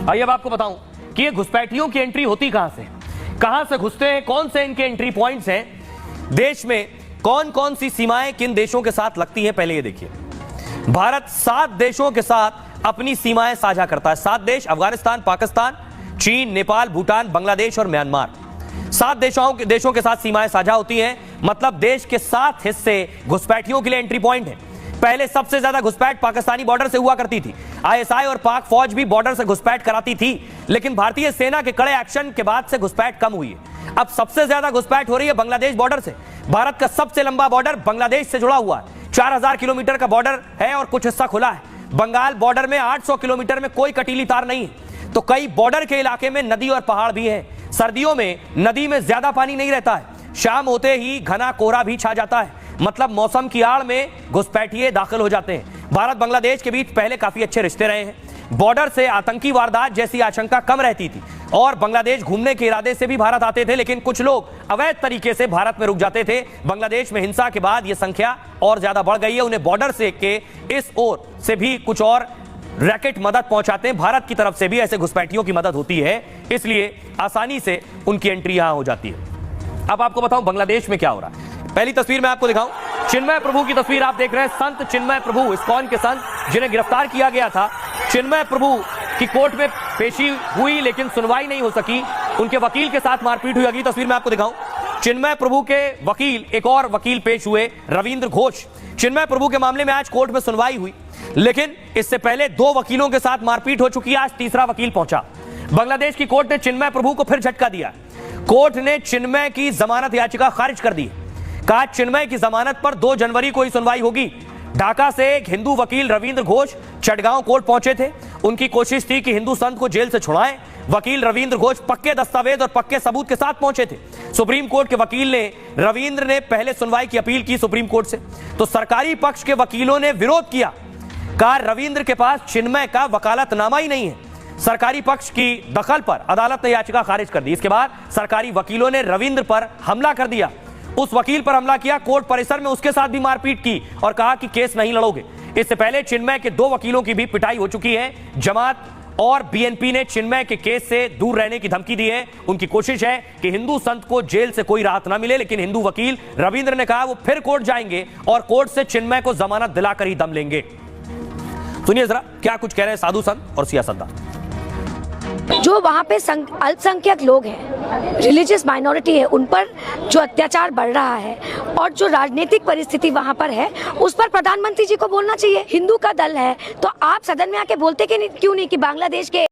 आइए अब आपको बताऊं कि ये घुसपैठियों की एंट्री होती कहां से घुसते हैं, कौन से इनके एंट्री पॉइंट्स हैं, देश में कौन कौन सी सीमाएं किन देशों के साथ लगती हैं। पहले ये देखिए, भारत 7 देशों के साथ अपनी सीमाएं साझा करता है। 7 देश, अफगानिस्तान, पाकिस्तान, चीन, नेपाल, भूटान, बांग्लादेश और म्यांमार। 7 देशों के साथ सीमाएं साझा होती हैं, मतलब देश के 7 हिस्से घुसपैठियों के लिए एंट्री पॉइंट है। पहले सबसे ज्यादा घुसपैठ पाकिस्तानी बॉर्डर से हुआ करती थी। आईएसआई और पाक फौज भी बॉर्डर से घुसपैठ कराती थी, लेकिन भारतीय सेना के कड़े एक्शन के बाद से घुसपैठ कम हुई है। अब सबसे ज्यादा घुसपैठ हो रही है बांग्लादेश बॉर्डर से। भारत का सबसे लंबा बॉर्डर बांग्लादेश से जुड़ा हुआ है, 4000 किलोमीटर का बॉर्डर है और कुछ हिस्सा खुला है। बंगाल बॉर्डर में 800 किलोमीटर में कोई कटीली तार नहीं है। तो कई बॉर्डर के इलाके में नदी और पहाड़ भी है। सर्दियों में नदी में ज्यादा पानी नहीं रहता है, शाम होते ही घना कोहरा भी छा जाता है, मतलब मौसम की आड़ में घुसपैठिए दाखिल हो जाते हैं। भारत बांग्लादेश के बीच पहले काफी अच्छे रिश्ते रहे हैं। बॉर्डर से आतंकी वारदात जैसी आशंका कम रहती थी और बांग्लादेश घूमने के इरादे से भी भारत आते थे, लेकिन कुछ लोग अवैध तरीके से भारत में रुक जाते थे। बांग्लादेश में हिंसा के बाद यह संख्या और ज्यादा बढ़ गई है। उन्हें बॉर्डर से के इस ओर से भी कुछ और रैकेट मदद पहुंचाते हैं। भारत की तरफ से भी ऐसे घुसपैठियों की मदद होती है, इसलिए आसानी से उनकी एंट्री यहां हो जाती है। अब आपको बताऊं बांग्लादेश में क्या हो रहा है। पहली तस्वीर मैं आपको दिखाऊं, चिन्मय प्रभु की तस्वीर आप देख रहे हैं। संत चिन्मय प्रभु, इस्कॉन के संत जिन्हें गिरफ्तार किया गया था। चिन्मय प्रभु की कोर्ट में पेशी हुई, लेकिन सुनवाई नहीं हो सकी। उनके वकील के साथ मारपीट हुई। अगली तस्वीर मैं आपको दिखाऊं, चिन्मय प्रभु के वकील, एक और वकील पेश हुए, रविंद्र घोष। चिन्मय प्रभु के मामले में आज कोर्ट में सुनवाई हुई, लेकिन इससे पहले 2 वकीलों के साथ मारपीट हो चुकी है। आज तीसरा वकील पहुंचा। बांग्लादेश की कोर्ट ने चिन्मय प्रभु को फिर झटका दिया। कोर्ट ने चिन्मय की जमानत याचिका खारिज कर दी। कहा चिन्मय की जमानत पर 2 जनवरी को ही सुनवाई होगी। ढाका से एक हिंदू वकील रविंद्र घोष चटगांव कोर्ट पहुंचे थे। उनकी कोशिश थी कि हिंदू संत को जेल से छुड़ाएं। वकील रविंद्र घोष पक्के दस्तावेज और पक्के सबूत के साथ पहुंचे थे। सुप्रीम कोर्ट के वकील ने रविंद्र ने पहले सुनवाई की अपील की सुप्रीम कोर्ट से, तो सरकारी पक्ष के वकीलों ने विरोध किया। कहा रविंद्र के पास चिन्मय का वकालतनामा ही नहीं है। सरकारी पक्ष की दखल पर अदालत ने याचिका खारिज कर दी। इसके बाद सरकारी वकीलों ने रविंद्र पर हमला कर दिया। उस वकील पर हमला किया, कोर्ट परिसर में उसके साथ भी मारपीट की और कहा कि केस नहीं लड़ोगे। इससे पहले चिन्मय के 2 वकीलों की भी पिटाई हो चुकी है। जमात और बीएनपी ने चिन्मय के केस से दूर रहने की धमकी दी है। उनकी कोशिश है कि हिंदू संत को जेल से कोई राहत ना मिले, लेकिन हिंदू वकील रविंद्र ने कहा वो फिर कोर्ट जाएंगे और कोर्ट से चिन्मय को जमानत दिलाकर ही दम लेंगे। सुनिए जरा क्या कुछ कह रहे हैं साधु संत और सियासतदान। जो वहाँ पे अल्पसंख्यक लोग हैं, रिलीजियस माइनॉरिटी है, उन पर जो अत्याचार बढ़ रहा है और जो राजनीतिक परिस्थिति वहाँ पर है, उस पर प्रधानमंत्री जी को बोलना चाहिए। हिंदू का दल है तो आप सदन में आके बोलते क्यों नहीं कि बांग्लादेश के